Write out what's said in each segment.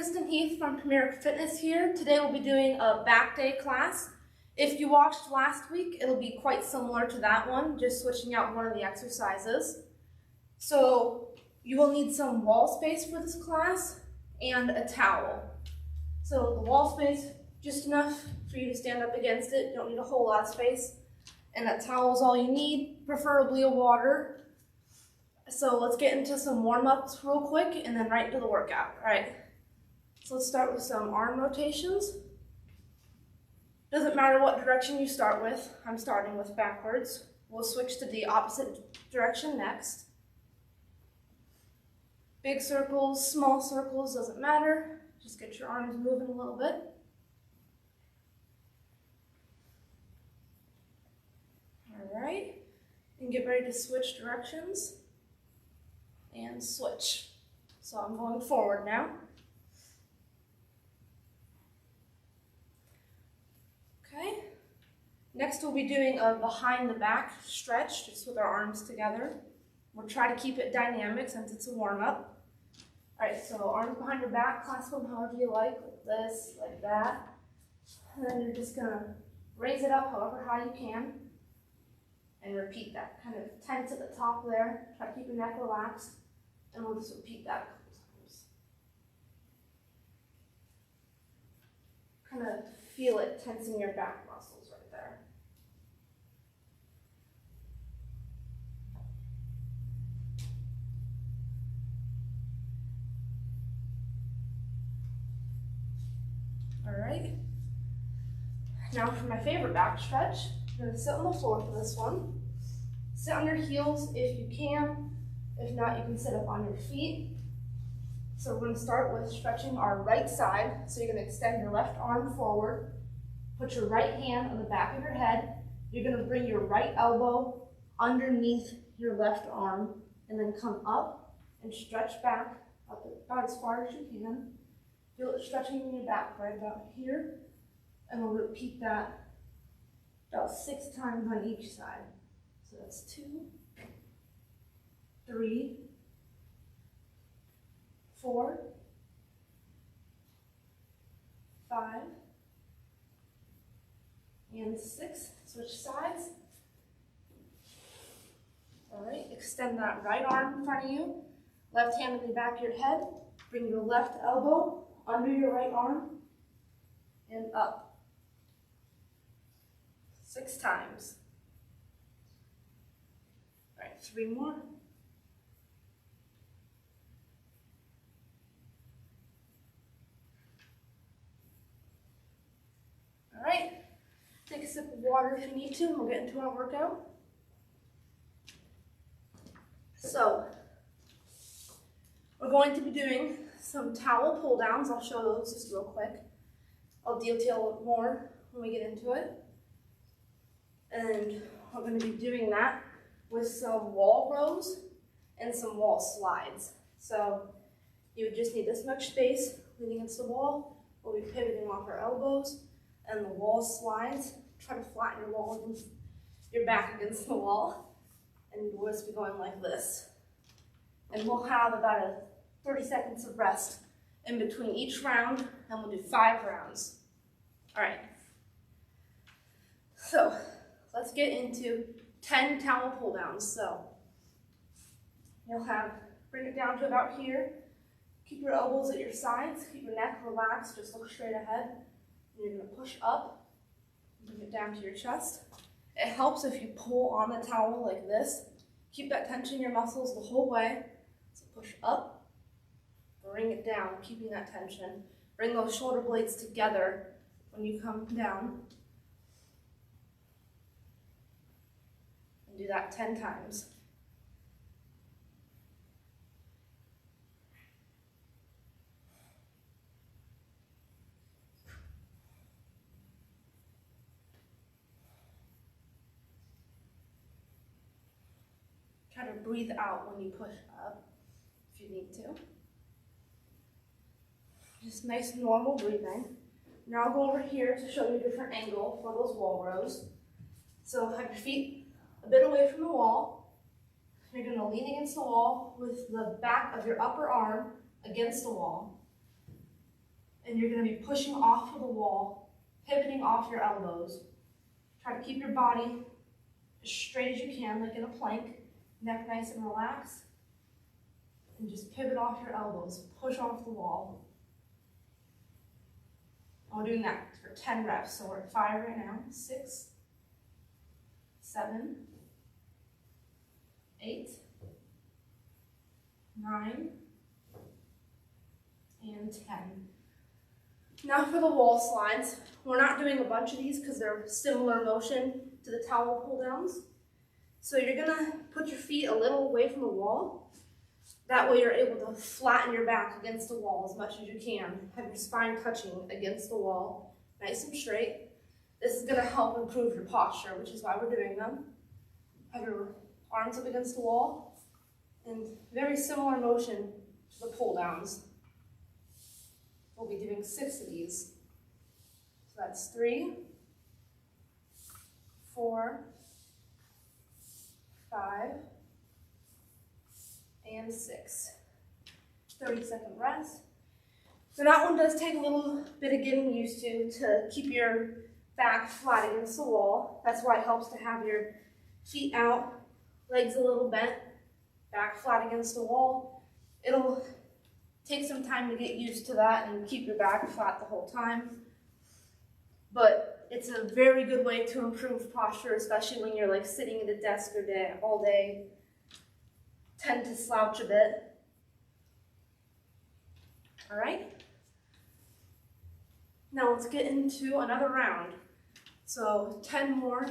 Kristen Heath from Premier Fitness here. Today we'll be doing a back day class. If you watched last week, it'll be quite similar to that one, just switching out one of the exercises. So you will need some wall space for this class and a towel. So the wall space, just enough for you to stand up against it. You don't need a whole lot of space. And that towel is all you need, preferably a water. So let's get into some warm-ups real quick and then right into the workout. All right, so let's start with some arm rotations. Doesn't matter what direction you start with. I'm starting with backwards. We'll switch to the opposite direction next. Big circles, small circles, doesn't matter. Just get your arms moving a little bit. All right, and get ready to switch directions. And switch. So I'm going forward now. Okay. Next we'll be doing a behind the back stretch, just with our arms together. We'll try to keep it dynamic since it's a warm-up. All right, so arms behind your back, clasp them however you like this, like that. And then you're just gonna raise it up however high you can. And repeat that. Kind of tense at the top there. Try to keep your neck relaxed. And we'll just repeat that a couple times. Kind of feel it tensing your back muscles right there. All right. Now for my favorite back stretch, I'm going to sit on the floor for this one. Sit on your heels if you can. If not, you can sit up on your feet. So we're going to start with stretching our right side. So you're going to extend your left arm forward. Put your right hand on the back of your head. You're going to bring your right elbow underneath your left arm and then come up and stretch back up about as far as you can. Feel it stretching in your back right about here. And we'll repeat that about 6 times on each side. So that's 2, 3, 4, 5, and 6. Switch sides. All right, extend that right arm in front of you. Left hand on the back of your head. Bring your left elbow under your right arm and up. 6 times. All right, 3 more. All right, take a sip of water if you need to, and we'll get into our workout. So, we're going to be doing some towel pull downs. I'll show those just real quick. I'll detail it more when we get into it. And we're going to be doing that with some wall rows and some wall slides. So, you would just need this much space leaning against the wall. We'll be pivoting off our elbows. And the wall slides. Try to flatten your wall against your back against the wall. And we'll just be going like this. And we'll have about a 30 seconds of rest in between each round, and we'll do 5 rounds. All right. So let's get into 10 towel pull downs. So you'll bring it down to about here. Keep your elbows at your sides. Keep your neck relaxed. Just look straight ahead. And you're going to push up, bring it down to your chest. It helps if you pull on the towel like this. Keep that tension in your muscles the whole way. So push up, bring it down, keeping that tension. Bring those shoulder blades together when you come down. And do that 10 times. Try to breathe out when you push up, if you need to. Just nice normal breathing. Now I'll go over here to show you a different angle for those wall rows. So have your feet a bit away from the wall. You're going to lean against the wall with the back of your upper arm against the wall. and you're going to be pushing off of the wall, pivoting off your elbows. Try to keep your body as straight as you can, like in a plank, neck nice and relaxed, and just pivot off your elbows, push off the wall. And we're doing that for 10 reps, so we're at 5 right now. 6, 7, 8, 9, and 10. Now for the wall slides. We're not doing a bunch of these because they're similar motion to the towel pull downs. So you're gonna put your feet a little away from the wall. That way you're able to flatten your back against the wall as much as you can. Have your spine touching against the wall, nice and straight. This is gonna help improve your posture, which is why we're doing them. Have your arms up against the wall, and very similar motion to the pull downs. We'll be doing 6 of these. So that's 3, 4, 5, and 6. 30-second rest. So that one does take a little bit of getting used to keep your back flat against the wall. That's why it helps to have your feet out, legs a little bent, back flat against the wall. It'll take some time to get used to that and keep your back flat the whole time. But it's a very good way to improve posture, especially when you're like sitting at a desk all day, tend to slouch a bit. All right. Now let's get into another round. So 10 more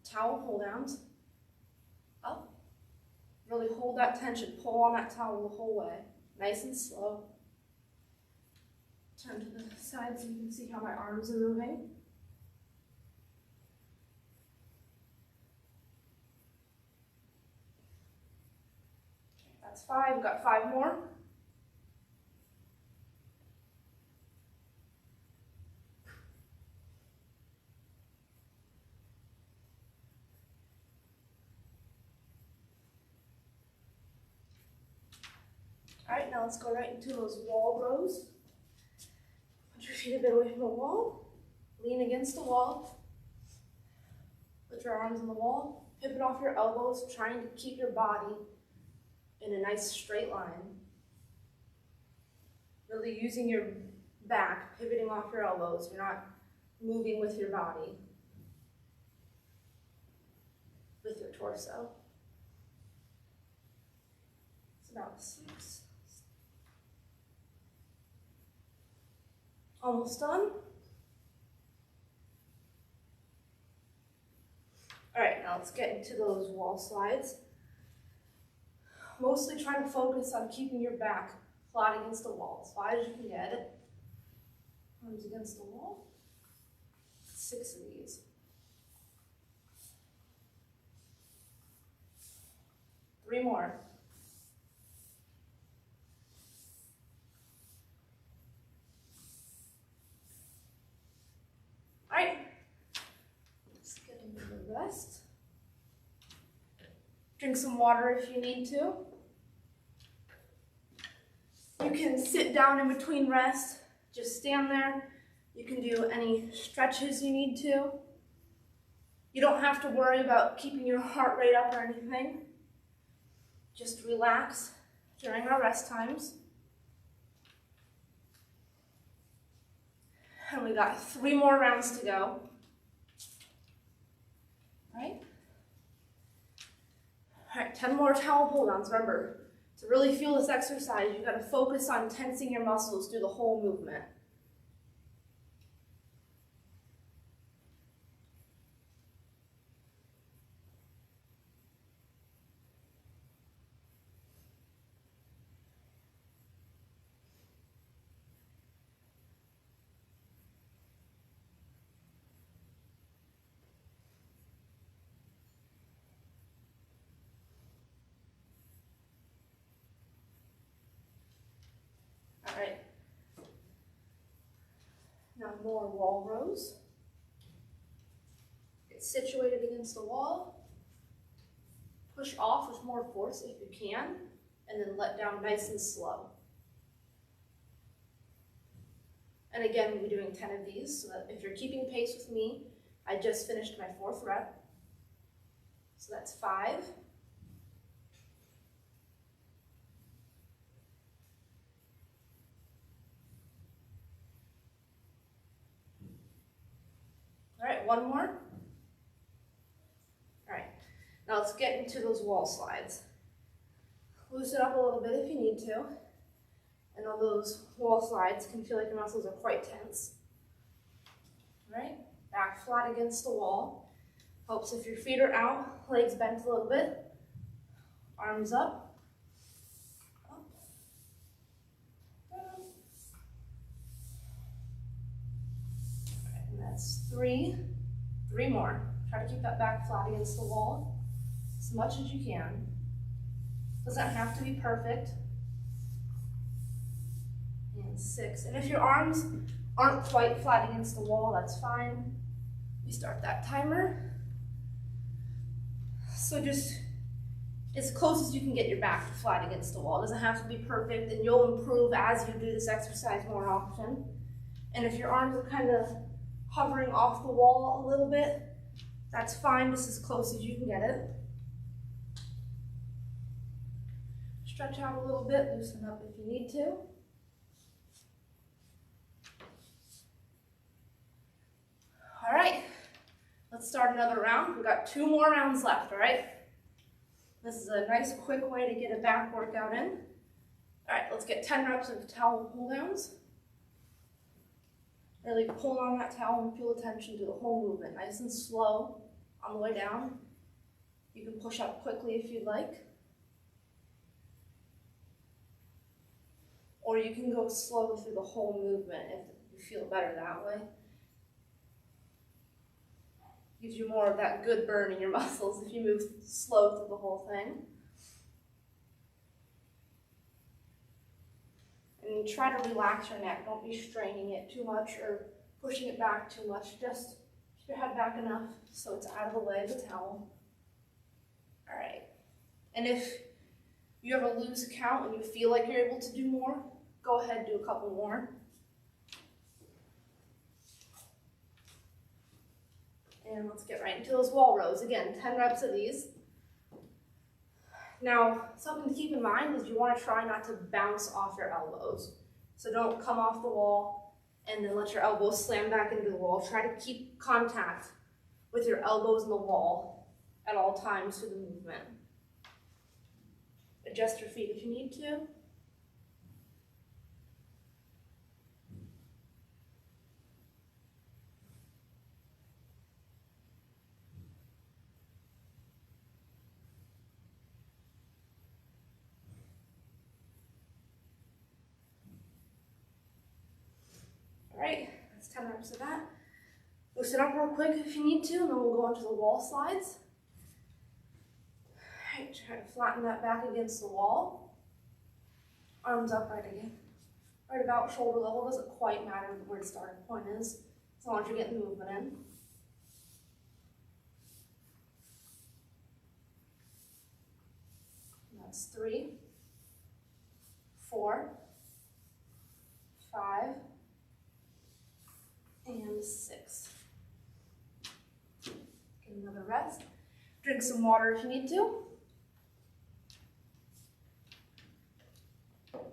towel pull downs. Up. Really hold that tension, pull on that towel the whole way. Nice and slow. Turn to the side so you can see how my arms are moving. That's 5, we've got 5 more. All right, now let's go right into those wall rows. Put your feet a bit away from the wall. Lean against the wall. Put your arms on the wall. Pivot off your elbows, trying to keep your body in a nice straight line. Really using your back, pivoting off your elbows. You're not moving with your body, with your torso. It's about 6. Almost done. All right, now let's get into those wall slides. Mostly try to focus on keeping your back flat against the wall, as flat as you can get it. Arms against the wall. 6 of these. 3 more. All right, let's get into the rest. Drink some water if you need to. You can sit down in between rest, just stand there. You can do any stretches you need to. You don't have to worry about keeping your heart rate up or anything. Just relax during our rest times. And we got 3 more rounds to go. All right? All right, 10 more towel pull downs. Remember, to really feel this exercise, you've got to focus on tensing your muscles through the whole movement. All right. Now more wall rows. Get situated against the wall. Push off with more force if you can, and then let down nice and slow. And again, we'll be doing 10 of these, so that if you're keeping pace with me, I just finished my 4th rep. So that's 5. All right, one more. All right, now let's get into those wall slides. Loosen up a little bit if you need to. I know those wall slides can feel like your muscles are quite tense. All right, back flat against the wall. Helps if your feet are out, legs bent a little bit, arms up, down. Okay, and that's 3. 3 more. Try to keep that back flat against the wall as much as you can. Doesn't have to be perfect. And 6. And if your arms aren't quite flat against the wall, that's fine. You start that timer. So just as close as you can get your back flat against the wall. It doesn't have to be perfect, and you'll improve as you do this exercise more often. And if your arms are kind of hovering off the wall a little bit, that's fine, just as close as you can get it. Stretch out a little bit, loosen up if you need to. All right, let's start another round. We've got 2 more rounds left, all right? This is a nice quick way to get a back workout in. All right, let's get 10 reps of towel pull downs. Really pull on that towel and feel attention to the whole movement, nice and slow on the way down. You can push up quickly if you'd like. Or you can go slow through the whole movement if you feel better that way. Gives you more of that good burn in your muscles if you move slow through the whole thing. And try to relax your neck. Don't be straining it too much or pushing it back too much. Just keep your head back enough so it's out of the way of the towel. All right. And if you have a loose count and you feel like you're able to do more, go ahead and do a couple more. And let's get right into those wall rows. Again, 10 reps of these. Now, something to keep in mind is you want to try not to bounce off your elbows. So don't come off the wall and then let your elbows slam back into the wall. Try to keep contact with your elbows in the wall at all times through the movement. Adjust your feet if you need to. All right, that's 10 reps of that. Loosen up real quick if you need to, and then we'll go into the wall slides. All right, try to flatten that back against the wall. Arms up right again. Right about shoulder level, doesn't quite matter where the starting point is, as long as you're getting movement in. And that's 3, 4, 5, and 6. Get another rest. Drink some water if you need to. All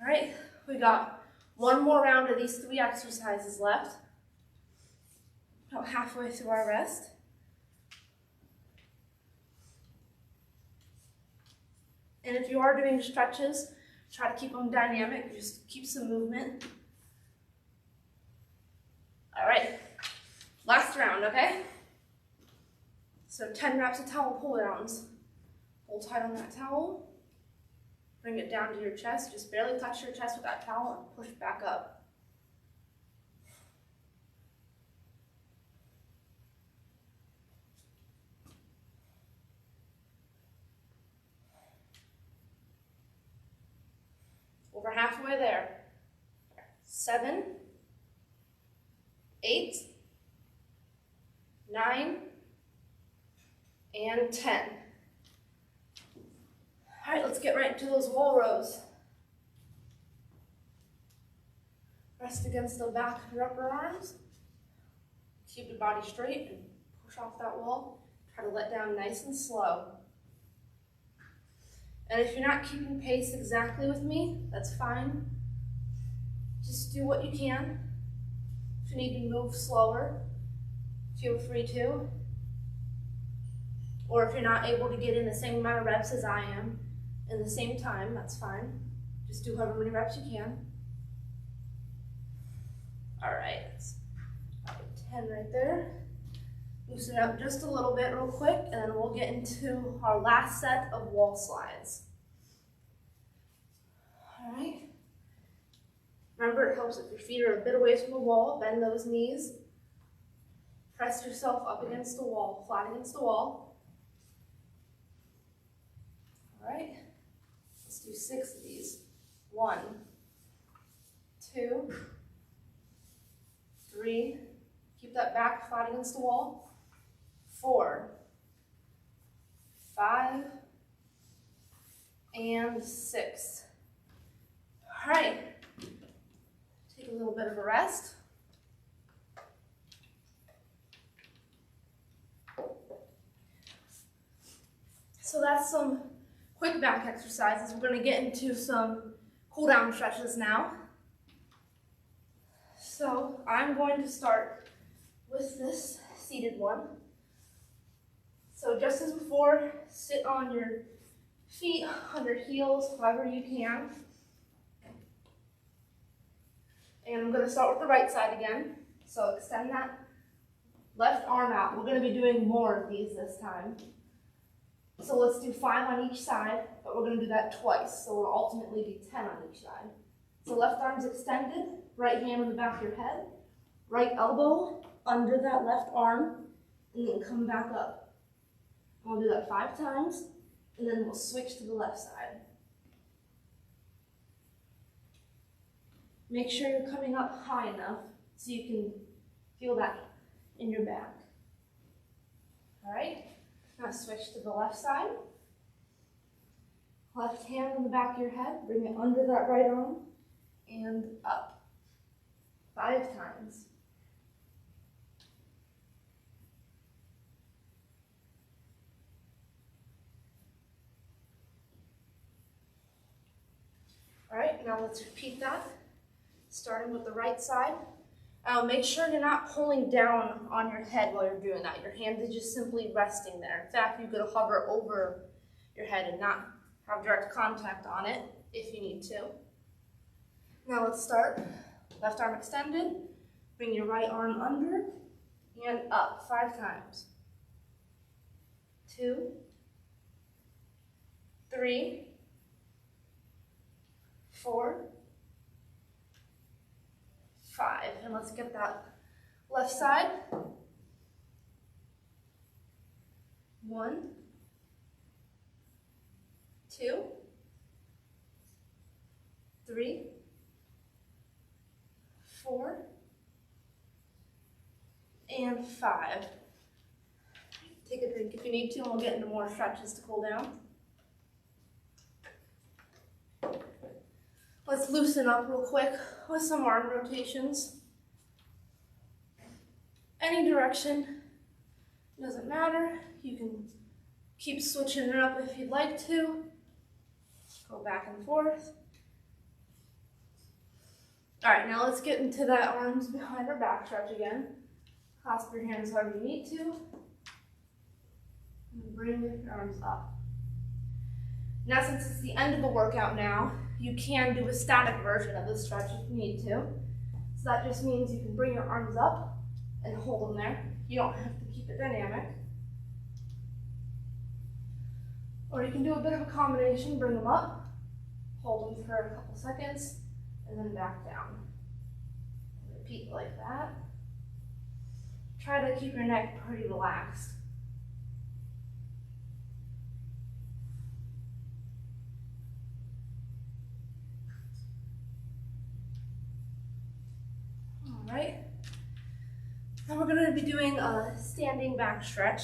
right, we got 1 more round of these 3 exercises left. About halfway through our rest. And if you are doing stretches, try to keep them dynamic, just keep some movement. All right, last round, okay? So 10 reps of towel pull downs. Hold tight on that towel. Bring it down to your chest. Just barely touch your chest with that towel and push back up. Over halfway there. 7, 8, 9, and 10. All right, let's get right into those wall rows. Rest against the back of your upper arms. Keep your body straight and push off that wall. Try to let down nice and slow. And if you're not keeping pace exactly with me, that's fine. Just do what you can. If you need to move slower, feel free to. Or if you're not able to get in the same amount of reps as I am in the same time, that's fine. Just do however many reps you can. All right, 10 right there. Loosen up just a little bit real quick, and then we'll get into our last set of wall slides. All right. Remember, it helps if your feet are a bit away from the wall. Bend those knees. Press yourself up against the wall, flat against the wall. All right. Let's do 6 of these. 1, 2, 3. Keep that back flat against the wall. 4, 5, and 6. All right. Take a little bit of a rest. So that's some quick back exercises. We're going to get into some cool down stretches now. So I'm going to start with this seated one. So just as before, sit on your feet, on your heels, however you can. And I'm going to start with the right side again. So extend that left arm out. We're going to be doing more of these this time. So let's do 5 on each side, but we're going to do that twice. So we'll ultimately do 10 on each side. So left arm's extended, right hand on the back of your head, right elbow under that left arm, and then come back up. We'll do that 5 times, and then we'll switch to the left side. Make sure you're coming up high enough so you can feel that in your back. All right, now switch to the left side. Left hand on the back of your head, bring it under that right arm, and up. 5 times. All right, now let's repeat that, starting with the right side. Make sure you're not pulling down on your head while you're doing that. Your hand is just simply resting there. In fact, you could hover over your head and not have direct contact on it if you need to. Now let's start. Left arm extended. Bring your right arm under and up 5 times. 2, 3, 4, 5. And let's get that left side. 1, 2, 3, 4, and 5. Take a drink if you need to, and we'll get into more stretches to cool down. Let's loosen up real quick with some arm rotations. Any direction, doesn't matter. You can keep switching it up if you'd like to. Go back and forth. All right, now let's get into that arms behind our back stretch again. Clasp your hands however you need to. And bring your arms up. Now, since it's the end of the workout now, you can do a static version of this stretch if you need to. So that just means you can bring your arms up and hold them there. You don't have to keep it dynamic. Or you can do a bit of a combination, bring them up, hold them for a couple seconds, and then back down. Repeat like that. Try to keep your neck pretty relaxed. All right. Now we're going to be doing a standing back stretch.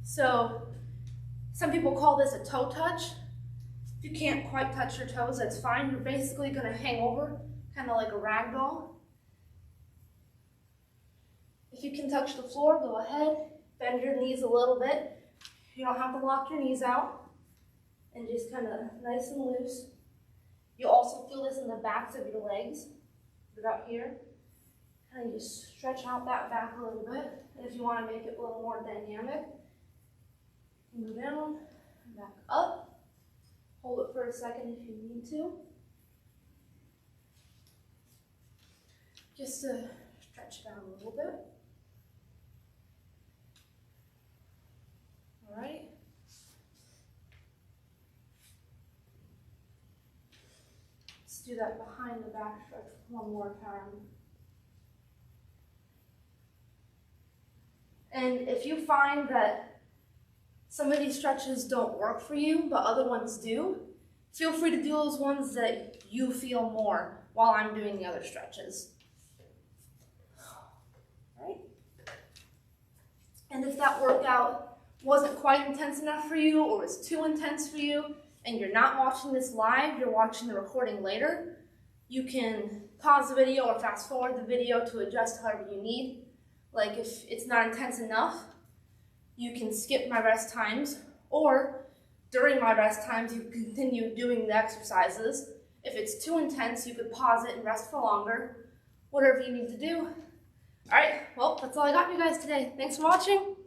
So some people call this a toe touch. If you can't quite touch your toes, that's fine. You're basically going to hang over, kind of like a rag doll. If you can touch the floor, go ahead, bend your knees a little bit. You don't have to lock your knees out, and just kind of nice and loose. You also feel this in the backs of your legs, about here. Kind of just stretch out that back a little bit. And if you want to make it a little more dynamic, go down, back up. Hold it for a second if you need to. Just to stretch it out a little bit. All right. Let's do that behind the back stretch one more time. And if you find that some of these stretches don't work for you, but other ones do, feel free to do those ones that you feel more while I'm doing the other stretches. Right? And if that workout wasn't quite intense enough for you or was too intense for you, and you're not watching this live, you're watching the recording later, you can pause the video or fast forward the video to adjust however you need. Like if it's not intense enough, you can skip my rest times, or during my rest times, you can continue doing the exercises. If it's too intense, you could pause it and rest for longer, whatever you need to do. All right, well, that's all I got for you guys today. Thanks for watching.